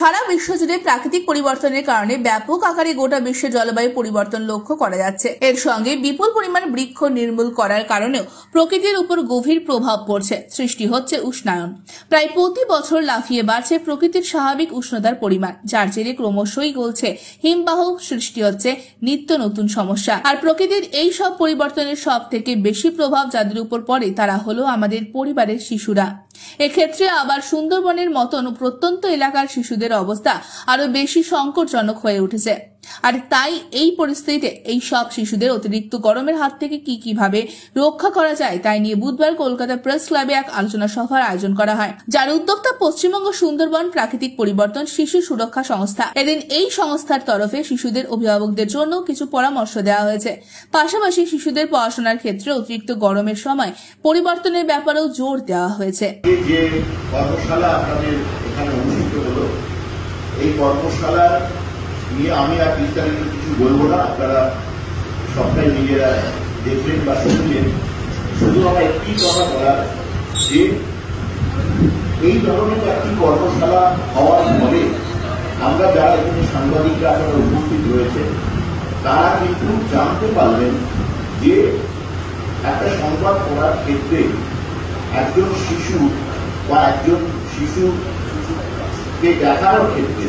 সারা বিশ্বজুড়ে প্রাকৃতিক পরিবর্তনের কারণে ব্যাপক আকারে গোটা বিশ্বে জলবায়ু পরিবর্তন লক্ষ্য করা যাচ্ছে। এর সঙ্গে বিপুল পরিমাণ বৃক্ষ নির্মূল করার কারণেও প্রকৃতির উপর গভীর প্রভাব পড়ছে, সৃষ্টি হচ্ছে উষ্ণায়ন। প্রায় প্রতি বছর লাফিয়ে বাড়ছে প্রকৃতির স্বাভাবিক উষ্ণতার পরিমাণ, যার জেরে ক্রমশই গলছে হিমবাহ, সৃষ্টি হচ্ছে নিত্য নতুন সমস্যা। আর প্রকৃতির এই সব পরিবর্তনের সব থেকে বেশি প্রভাব যাদের উপর পড়ে তারা হলো আমাদের পরিবারের শিশুরা। এক্ষেত্রে আবার সুন্দরবনের মতন প্রত্যন্ত এলাকার শিশুদের অবস্থা আরো বেশি সংকটজনক হয়ে উঠেছে। আর তাই এই পরিস্থিতিতে এই সব শিশুদের অতিরিক্ত গরমের হাত থেকে কিভাবে রক্ষা করা যায় তাই নিয়ে বুধবার কলকাতা প্রেস ক্লাবে এক আলোচনা সভার আয়োজন করা হয়, যার উদ্যোক্তা পশ্চিমবঙ্গ সুন্দরবন প্রাকৃতিক পরিবর্তন শিশু সুরক্ষা সংস্থা। এদিন এই সংস্থার তরফে শিশুদের অভিভাবকদের জন্য কিছু পরামর্শ দেওয়া হয়েছে। পাশাপাশি শিশুদের পড়াশোনার ক্ষেত্রে অতিরিক্ত গরমের সময় পরিবর্তনের ব্যাপারেও জোর দেওয়া হয়েছে। যে কর্মশালা আপনাদের এখানে অনুষ্ঠিত হলো, এই কর্মশালা নিয়ে আমি আর বিস্তারিত কিছু বলবো না, আপনারা সবটাই নিজেরা দেখলেন বা শুনলেন। শুধু আমার একটি কথা বলার যে এই ধরনের একটি কর্মশালা হওয়ার ফলে আমরা যারা এখানে সাংবাদিকরা আপনারা উপস্থিত রয়েছে তারা কিন্তু জানতে পারলেন যে একটা সংবাদ পড়ার ক্ষেত্রে একজন শিশু বা একজন শিশুকে দেখানোর ক্ষেত্রে,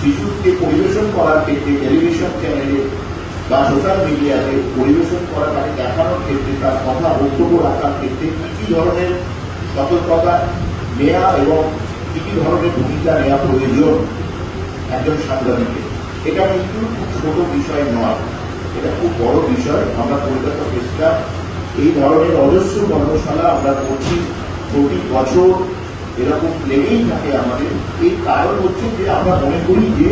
শিশুকে পরিবেশন করার ক্ষেত্রে টেলিভিশন চ্যানেলে বা সোশ্যাল মিডিয়াতে পরিবেশন করা, তাকে দেখানোর ক্ষেত্রে, তার কথা বক্তব্য রাখার ক্ষেত্রে কি কি ধরনের সতর্কতা নেওয়া এবং কি কি ধরনের ভূমিকা নেওয়া প্রয়োজন একজন সাংবাদিকের, এটা কিন্তু খুব ছোট বিষয় নয়, এটা খুব বড় বিষয়। আমরা কলকাতা প্রেস ক্লাব এই ধরনের অজস্র কর্মশালা আমরা করছি প্রতি বছর, এরকম লেগেই থাকে আমাদের। এই কারণ হচ্ছে যে আমরা মনে করি যে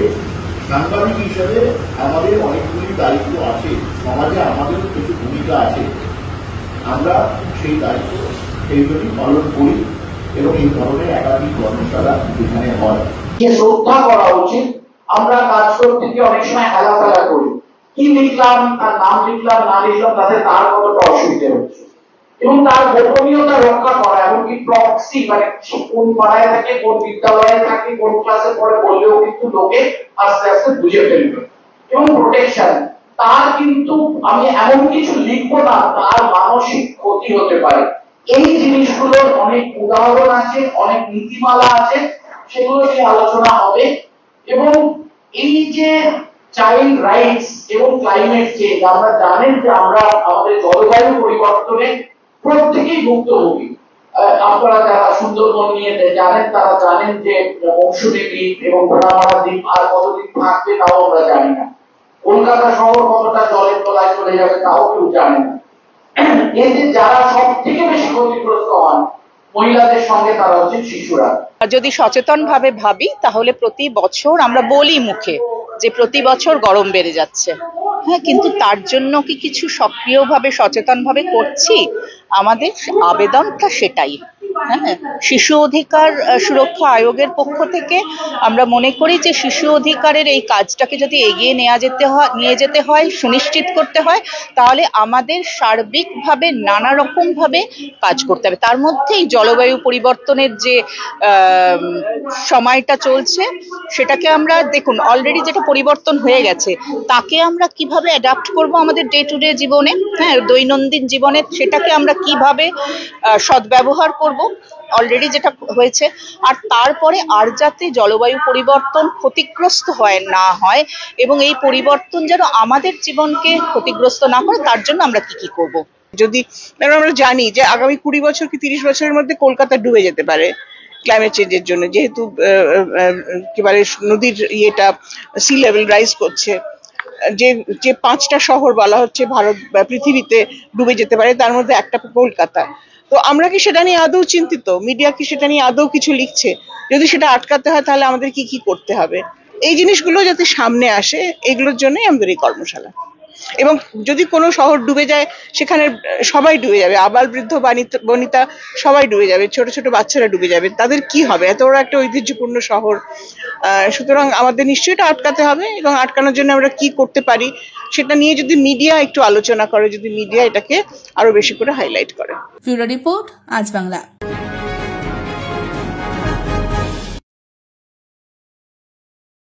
সাংবাদিক হিসাবে আমাদের অনেকগুলি দায়িত্ব আছে, সমাজে আমাদের কিছু ভূমিকা আছে, আমরা সেই দায়িত্ব সেইভাবেই পালন করি এবং এই ধরনের একাধিক কর্মশালা এখানে হয়। শ্রদ্ধা করা উচিত। আমরা কাজ করতে গিয়ে অনেক সময় হেলাফেলা করি, কি লিখলাম, তার নাম লিখলাম না লিখলাম, তাতে তার কতটা অসুবিধা হচ্ছে, এবং তার গোপনীয়তা রক্ষা করা, এমনকি প্রক্সি মানে কোন পাড়ায় থাকে, কোন বিদ্যালয়ে থাকে, কোন ক্লাসে পড়ে বললেও কিন্তু লোকে আস্তে আস্তে বুঝে ফেলবে। এবং প্রোটেকশন, তার কিন্তু আমি এমন কিছু লিখবো না তার মানসিক ক্ষতি হতে পারে। এই জিনিসগুলোর অনেক উদাহরণ আছে, অনেক নীতিমালা আছে, সেগুলো নিয়ে আলোচনা হবে। এবং এই যে চাইল্ড রাইটস এবং ক্লাইমেট চেঞ্জ, আমরা জানেন যে আমরা আমাদের জলবায়ু পরিবর্তনে প্রত্যেকেই ভুক্তভোগী। আপনারা যারা সুন্দরবন নিয়ে জানেন তারা জানেন যে মৌসুমী দ্বীপ এবং ঘোড়ামারা দ্বীপ আর কতদিন থাকবে তাও আমরা জানি না। কলকাতা শহর কতটা জলের তলায় চলে যাবে তাও কেউ জানে না। এতে যারা সব থেকে বেশি ক্ষতিগ্রস্ত হন মহিলাদের সঙ্গে তারা হচ্ছে শিশুরা। যদি সচেতন ভাবে ভাবি তাহলে প্রতি বছর আমরা বলি মুখে যে প্রতি বছর গরম বেড়ে যাচ্ছে, হ্যাঁ, কিন্তু তার জন্য কি কিছু সক্রিয়ভাবে সচেতনভাবে করছি? আমাদের আবেদনটা সেটাই। হ্যাঁ, শিশু অধিকার সুরক্ষা আয়োগের পক্ষ থেকে আমরা মনে করি যে শিশু অধিকারের এই কাজটাকে যদি এগিয়ে নিয়ে যেতে হয়, সুনিশ্চিত করতে হয়, তাহলে আমাদের সার্বিকভাবে নানা রকম ভাবে কাজ করতে হবে। তার মধ্যেই জলবায়ু পরিবর্তনের যে সময়টা চলছে সেটাকে আমরা দেখুন, অলরেডি যেটা পরিবর্তন হয়ে গেছে তাকে আমরা কিভাবে অ্যাডাপ্ট করব আমাদের ডে টু ডে জীবনে, হ্যাঁ, দৈনন্দিন জীবনে, সেটাকে আমরা কিভাবে সদ্ব্যবহার করব অলরেডি যেটা হয়েছে। আর তারপরে আর যাতে জলবায়ু পরিবর্তন ক্ষতিগ্রস্ত না হয় এবং এই পরিবর্তন যেন আমাদের জীবনকে ক্ষতিগ্রস্ত না করে, তার জন্য আমরা কি করব। যদি আমরা জানি যে আগামী 20 বছর কি 30 বছরের মধ্যে কলকাতা ডুবে যেতে পারে ক্লাইমেট চেঞ্জের জন্য, যেহেতু একেবারে নদীর ইয়েটা সি লেভেল রাইজ করছে, যে 5টা শহর বলা হচ্ছে ভারত পৃথিবীতে ডুবে যেতে পারে, তার মধ্যে একটা কলকাতা। তো আমরা কি সেটা নিয়ে আদৌ চিন্তিত? মিডিয়া কি সেটা নিয়ে আদৌ কিছু লিখছে? যদি সেটা আটকাতে হয় তাহলে আমাদের কি করতে হবে? এই জিনিসগুলো যাতে সামনে আসে, এগুলোর জন্যই আমাদের এই কর্মশালা। এবং যদি কোনো শহর ডুবে যায় সেখানে সবাই ডুবে যাবে, আবাল বৃদ্ধ বনিতা সবাই ডুবে যাবে, ছোট ছোট বাচ্চারা ডুবে যাবে, তাদের কি হবে? এত বড় একটা ঐতিহ্যপূর্ণ শহর। সুতরাং আমাদের নিশ্চয়ই এটা আটকাতে হবে, এবং আটকানোর জন্য আমরা কি করতে পারি সেটা নিয়ে যদি মিডিয়া একটু আলোচনা করে, যদি মিডিয়া এটাকে আরো বেশি করে হাইলাইট করে। ব্যুরো রিপোর্ট, আজ বাংলা।